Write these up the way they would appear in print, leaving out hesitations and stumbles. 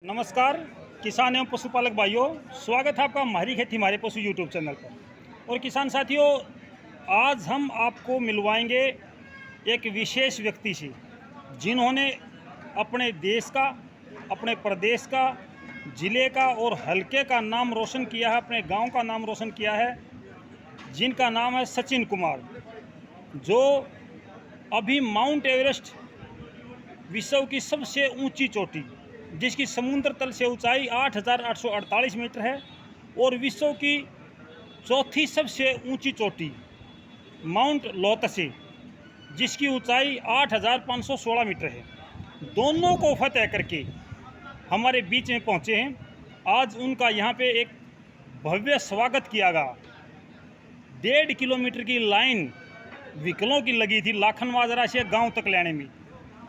नमस्कार किसान एवं पशुपालक भाइयों, स्वागत है आपका हमारी खेती हमारे पशु यूट्यूब चैनल पर। और किसान साथियों, आज हम आपको मिलवाएंगे एक विशेष व्यक्ति से जिन्होंने अपने देश का, अपने प्रदेश का, ज़िले का और हलके का नाम रोशन किया है, अपने गांव का नाम रोशन किया है, जिनका नाम है सचिन कुमार, जो अभी माउंट एवरेस्ट विश्व की सबसे ऊंची चोटी, जिसकी समुद्र तल से ऊंचाई 8,848 मीटर है, और विश्व की चौथी सबसे ऊंची चोटी माउंट लोतसे, जिसकी ऊंचाई 8,516 मीटर है, दोनों को फतेह करके हमारे बीच में पहुंचे हैं। आज उनका यहाँ पे एक भव्य स्वागत किया गया। 1.5 किलोमीटर की लाइन व्हीकलों की लगी थी लाखन माजरा से गांव तक लाने में।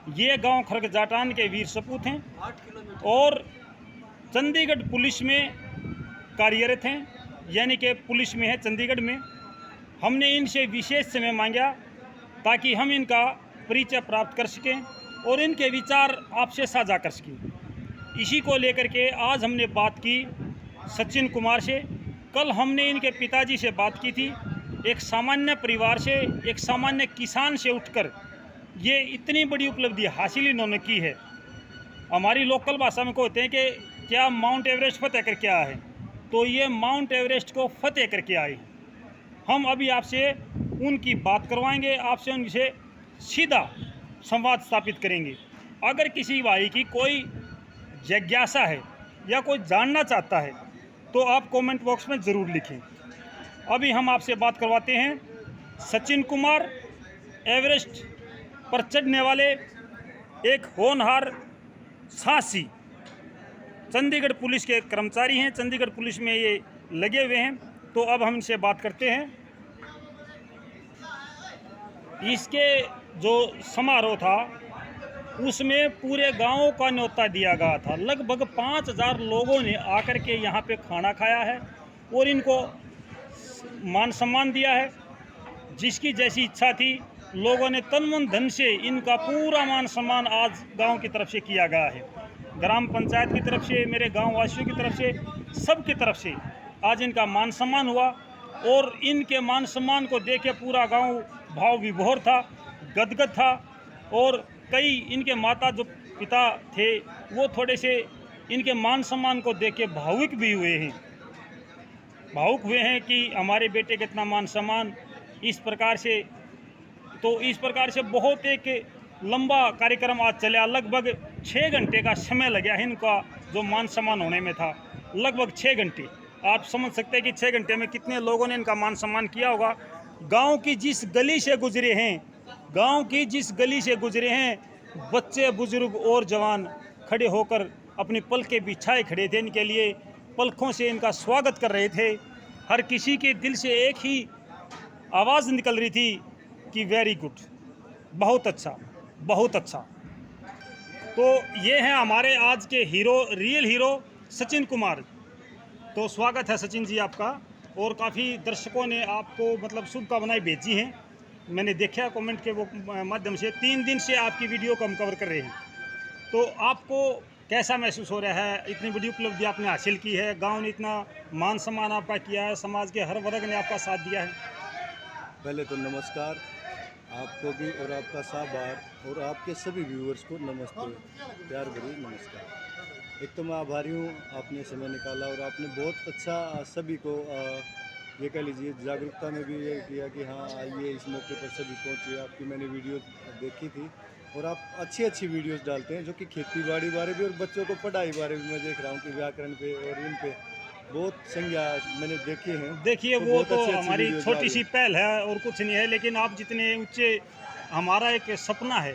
ये गांव खरगजाटान के वीर सपूत हैं और चंडीगढ़ पुलिस में कार्यरत हैं, यानी कि पुलिस में है चंडीगढ़ में। हमने इनसे विशेष समय मांगा ताकि हम इनका परिचय प्राप्त कर सकें और इनके विचार आपसे साझा कर सकें। इसी को लेकर के आज हमने बात की सचिन कुमार से। कल हमने इनके पिताजी से बात की थी। एक सामान्य परिवार से, एक सामान्य किसान से उठकर ये इतनी बड़ी उपलब्धि हासिल इन्होंने की है। हमारी लोकल भाषा में कहते हैं कि क्या माउंट एवरेस्ट फतेह करके आया है, तो ये माउंट एवरेस्ट को फतेह करके आए। हम अभी आपसे उनकी बात करवाएंगे, आपसे उनसे सीधा संवाद स्थापित करेंगे। अगर किसी भाई की कोई जिज्ञासा है या कोई जानना चाहता है तो आप कमेंट बॉक्स में ज़रूर लिखें। अभी हम आपसे बात करवाते हैं सचिन कुमार, एवरेस्ट पर चढ़ने वाले एक होनहार साहसी चंडीगढ़ पुलिस के कर्मचारी हैं। चंडीगढ़ पुलिस में ये लगे हुए हैं। तो अब हम इनसे बात करते हैं। इसके जो समारोह था उसमें पूरे गांव का न्योता दिया गया था। लगभग 5,000 लोगों ने आकर के यहाँ पे खाना खाया है और इनको मान सम्मान दिया है। जिसकी जैसी इच्छा थी, लोगों ने तन मन धन से इनका पूरा मान सम्मान आज गांव की तरफ से किया गया है। ग्राम पंचायत की तरफ से, मेरे गांव वासियों की तरफ से, सबकी तरफ से आज इनका मान सम्मान हुआ। और इनके मान सम्मान को देख के पूरा गांव भाव विभोर था, गदगद था। और कई इनके माता जो पिता थे वो थोड़े से इनके मान सम्मान को देख के भावुक भी हुए हैं, भावुक हुए हैं कि हमारे बेटे का इतना मान सम्मान इस प्रकार से। तो इस प्रकार से बहुत एक लंबा कार्यक्रम आज चला। लगभग 6 घंटे का समय लगा है इनका जो मान सम्मान होने में था, लगभग 6 घंटे। आप समझ सकते हैं कि 6 घंटे में कितने लोगों ने इनका मान सम्मान किया होगा। गांव की जिस गली से गुजरे हैं, गांव की जिस गली से गुजरे हैं, बच्चे, बुजुर्ग और जवान खड़े होकर अपनी पलकें बिछाए खड़े थे। इनके लिए पलकों से इनका स्वागत कर रहे थे। हर किसी के दिल से एक ही आवाज़ निकल रही थी कि वेरी गुड, बहुत अच्छा, बहुत अच्छा। तो ये हैं हमारे आज के hero, real hero Sachin Kumar. तो स्वागत है सचिन जी आपका। और काफ़ी दर्शकों ने आपको मतलब शुभकामनाएं भेजी हैं, मैंने देखा कमेंट के वो माध्यम से। 3 दिन से आपकी वीडियो को हम कवर कर रहे हैं। तो आपको कैसा महसूस हो रहा है? इतनी बड़ी उपलब्धि आपने हासिल की है, गांव ने इतना मान सम्मान आपका किया है, समाज के हर वर्ग ने आपका साथ दिया है। पहले तो नमस्कार आपको भी और आपका साबार और आपके सभी व्यूअर्स को नमस्ते, प्यार भरी नमस्कार। एक तो मैं आभारी हूँ, आपने समय निकाला और आपने बहुत अच्छा सभी को ये कह लीजिए जागरूकता में भी ये किया कि हाँ आइए, इस मौके पर सभी पहुँचिए। आपकी मैंने वीडियो देखी थी और आप अच्छी अच्छी वीडियोस डालते हैं जो कि खेती बाड़ी बारे भी और बच्चों को पढ़ाई बारे भी। मैं देख रहा हूँ कि व्याकरण पे और इन पे बहुत संज्ञा मैंने देखे हैं। देखिए वो तो हमारी छोटी सी पहल है और कुछ नहीं है, लेकिन आप जितने ऊंचे, हमारा एक सपना है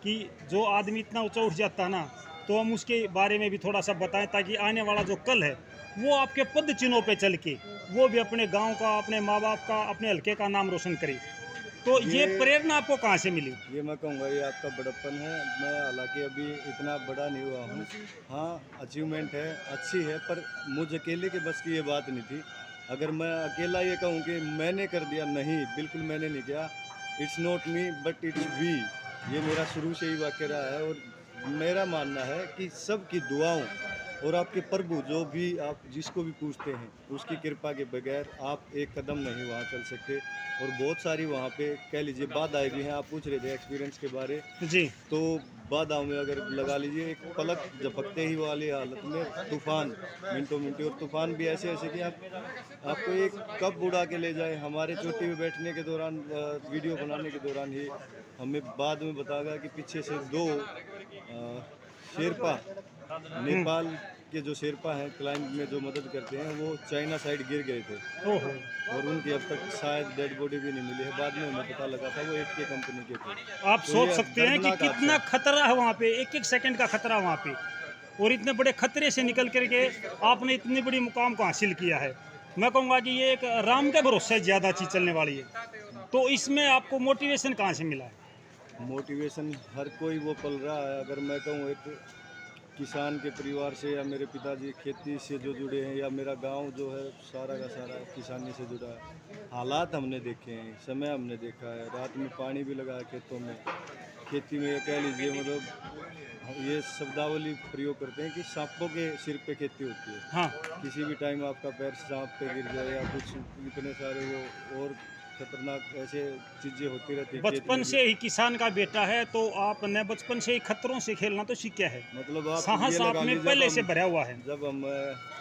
कि जो आदमी इतना ऊंचा उठ जाता है ना, तो हम उसके बारे में भी थोड़ा सा बताएं ताकि आने वाला जो कल है वो आपके पद चिन्हों पे चल के वो भी अपने गांव का, अपने माँ बाप का, अपने हल्के का नाम रोशन करे। तो ये प्रेरणा आपको कहाँ से मिली? ये मैं कहूँगा ये आपका बड़प्पन है। मैं हालांकि अभी इतना बड़ा नहीं हुआ हूँ, हाँ अचीवमेंट है, अच्छी है, पर मुझ अकेले के बस की ये बात नहीं थी। अगर मैं अकेला ये कहूँ कि मैंने कर दिया, नहीं, बिल्कुल मैंने नहीं किया। It's not me but it's we, ये मेरा शुरू से ही वाक्य रहा है। और मेरा मानना है कि सबकी दुआओं और आपके प्रभु जो भी आप जिसको भी पूछते हैं उसकी कृपा के बगैर आप एक कदम नहीं वहाँ चल सकते। और बहुत सारी वहाँ पे कह लीजिए बाधाएं भी हैं। आप पूछ रहे थे एक्सपीरियंस के बारे, जी तो बाधाओं में अगर लगा लीजिए एक पलक झपकते ही वाली हालत में तूफान मिनटों मिनटी, और तूफान भी ऐसे ऐसे कि आपको एक कब उड़ा के ले जाए। हमारे चोटी में बैठने के दौरान वीडियो बनाने के दौरान ही हमें बाद में बताया कि पीछे से दो शेरपा नेपाल के जो शेरपा हैं क्लाइंब में जो मदद करते हैं वो चाइना साइड गिर गए थे ओहो और उनकी अब तक शायद डेड बॉडी भी नहीं मिली है। बाद में हमें पता लगा था वो 8K कंपनी के थे। आप तो सोच ये सकते हैं कि दर्दनाक कितना हादसा। खतरा है वहाँ पे, एक एक सेकंड का खतरा वहाँ पे, और इतने बड़े खतरे से निकल करके आपने इतनी बड़ी मुकाम को हासिल किया है। मैं कहूँगा कि ये एक राम के भरोसे ज़्यादा चीज़ चलने वाली है। तो इसमें आपको मोटिवेशन कहाँ से मिला है? मोटिवेशन हर कोई वो पल रहा है। अगर मैं कहूँ एक किसान के परिवार से, या मेरे पिताजी खेती से जो जुड़े हैं, या मेरा गांव जो है सारा का सारा किसानी से जुड़ा है। हालात हमने देखे हैं, समय हमने देखा है, रात में पानी भी लगा खेतों में, खेती में कह लीजिए मतलब ये शब्दावली प्रयोग करते हैं कि सांपों के सिर पे खेती होती है। हाँ किसी भी टाइम आपका पैर सांप पे गिर जाए या कुछ, इतने सारे वो और खतरनाक ऐसे चीज़ें होती रहती है। बचपन से ही किसान का बेटा है, तो आपने बचपन से ही खतरों से खेलना तो सीखा है। मतलब आप साहस ये आप लगा में लीजिए, पहले जब से हम- भरा हुआ है। जब हम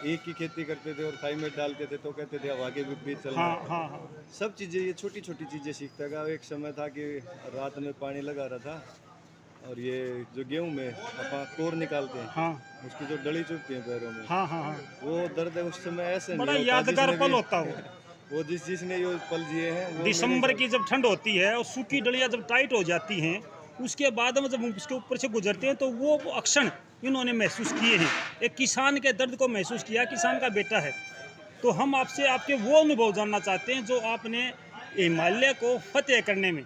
एक ही खेती करते थे और थाईमेट डालते थे तो कहते थे अब आगे विपरीत चलना हाँ है। हाँ हाँ सब चीज़ें ये छोटी छोटी चीज़ें सीखता गया। एक समय था कि रात में पानी लगा रहा था और ये जो गेहूं में अपन कोर निकालते हैं, हाँ उसकी जो डली चुभती है पैरों में, हाँ हाँ हाँ वो दर्द है उस समय ऐसे बड़ा नहीं होता। यादगार जिसने पल भी- होता वो। वो जिसने ये पल जिए हैं वो दिसंबर मेरे की जब ठंड होती है और सूखी डलियाँ जब टाइट हो जाती हैं, उसके बाद में जब हम उसके ऊपर से गुजरते हैं तो वो अक्षण इन्होंने महसूस किए हैं। एक किसान के दर्द को महसूस किया, किसान का बेटा है। तो हम आपसे आपके वो अनुभव जानना चाहते हैं जो आपने हिमालय को फतेह करने में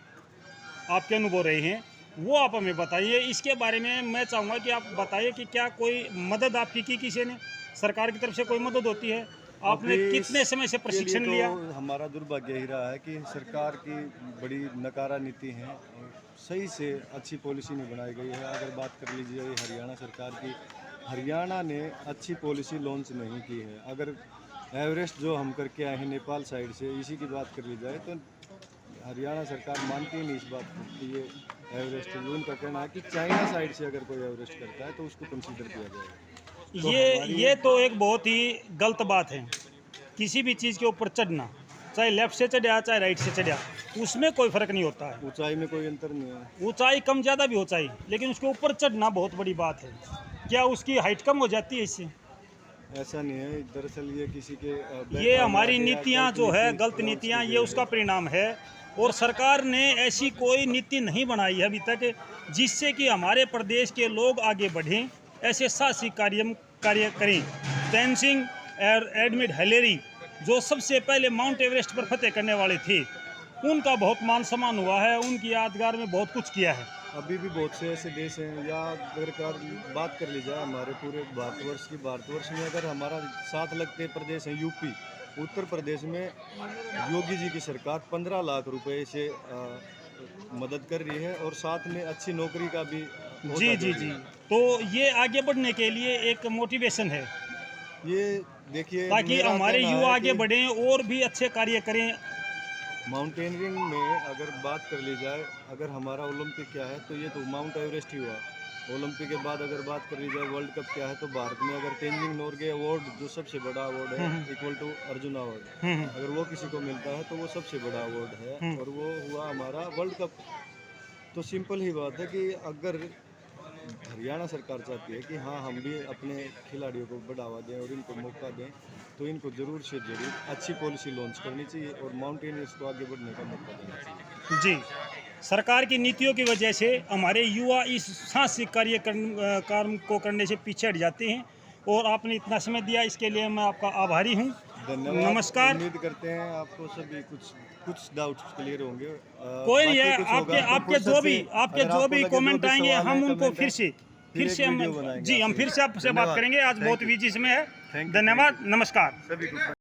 आपके अनुभव रहे हैं, वो आप हमें बताइए। इसके बारे में मैं चाहूँगा कि आप बताइए कि क्या कोई मदद आपकी की किसी ने, सरकार की तरफ से कोई मदद होती है? आपने अभी कितने समय से इसके लिए प्रशिक्षण तो लिया? हमारा दुर्भाग्य ही रहा है कि सरकार की बड़ी नकारा नीति है और सही से अच्छी पॉलिसी नहीं बनाई गई है। अगर बात कर लीजिए हरियाणा सरकार की, हरियाणा ने अच्छी पॉलिसी लॉन्च नहीं की है। अगर एवरेस्ट जो हम करके आए हैं नेपाल साइड से, इसी की बात कर ली जाए तो हरियाणा सरकार मानती ही नहीं इस बात को कि ये एवरेस्ट है। उनका कहना है कि चाइना साइड से अगर कोई एवरेस्ट करता है तो उसको कंसीडर किया जाएगा। तो ये तो एक बहुत ही गलत बात है। किसी भी चीज़ के ऊपर चढ़ना, चाहे लेफ्ट से चढ़ा चाहे राइट से चढ़ा, उसमें कोई फ़र्क नहीं होता है। ऊंचाई में कोई अंतर नहीं है। ऊंचाई कम ज़्यादा भी हो चाहे, लेकिन उसके ऊपर चढ़ना बहुत बड़ी बात है। क्या उसकी हाइट कम हो जाती है इससे? ऐसा नहीं है, दरअसल ये किसी के ये हमारी बैकग्राउंड या नीतियाँ जो है, गलत नीतियाँ, ये उसका परिणाम है। और सरकार ने ऐसी कोई नीति नहीं बनाई है अभी तक जिससे कि हमारे प्रदेश के लोग आगे बढ़ें, ऐसे साहसिक कार्य करें। तेनजिंग और एडमिड हिलेरी जो सबसे पहले माउंट एवरेस्ट पर फतेह करने वाले थे, उनका बहुत मान सम्मान हुआ है, उनकी यादगार में बहुत कुछ किया है। अभी भी बहुत से ऐसे देश हैं, या अगर बात कर ली जाए हमारे पूरे भारतवर्ष की, भारतवर्ष में अगर हमारा साथ लगते प्रदेश हैं यूपी, उत्तर प्रदेश में योगी जी की सरकार 15 लाख रुपए से मदद कर रही है और साथ में अच्छी नौकरी का भी जी जी जी, तो ये आगे बढ़ने के लिए एक मोटिवेशन है, ये देखिए ताकि मेरा हमारे कहना युवा है आगे कि बढ़ें और भी अच्छे कार्य करें। माउंटेनियरिंग में अगर बात कर ली जाए, अगर हमारा ओलंपिक क्या है तो ये तो माउंट एवरेस्ट ही हुआ। ओलंपिक के बाद अगर बात कर ली जाए वर्ल्ड कप क्या है, तो भारत में अगर तेंजिंग नोरगे अवार्ड जो सबसे बड़ा अवार्ड है इक्वल टू अर्जुन अवार्ड, अगर वो किसी को मिलता है तो वो सबसे बड़ा अवार्ड है और वो हुआ हमारा वर्ल्ड कप। तो सिंपल ही बात है कि अगर हरियाणा सरकार चाहती है कि हाँ हम भी अपने खिलाड़ियों को बढ़ावा दें और इनको मौका दें, तो इनको ज़रूर से ज़रूर अच्छी पॉलिसी लॉन्च करनी चाहिए और माउंटेनियर्स को आगे बढ़ने का मौका देना चाहिए। जी, सरकार की नीतियों की वजह से हमारे युवा इस साहसिक काम को करने से पीछे हट जाते हैं, और आपने इतना समय दिया, इसके लिए मैं आपका आभारी हूँ। धन्यवाद। नमस्कार। उम्मीद करते हैं आपको सभी कुछ डाउट्स क्लियर होंगे। कोई नहीं बाकी है, कुछ होगा तो आपके फुर्सत जो से, भी अगर आपको लगे कमेंट जो भी आएंगे, सवाल हम है, उनको कमेंट फिर है, से एक वीडियो बनाएंगे जी, हम आपसे। फिर से आपसे बात धन्यवाद। करेंगे। आज Thank बहुत you. बिजी समय है। Thank you. धन्यवाद, नमस्कार। सभी को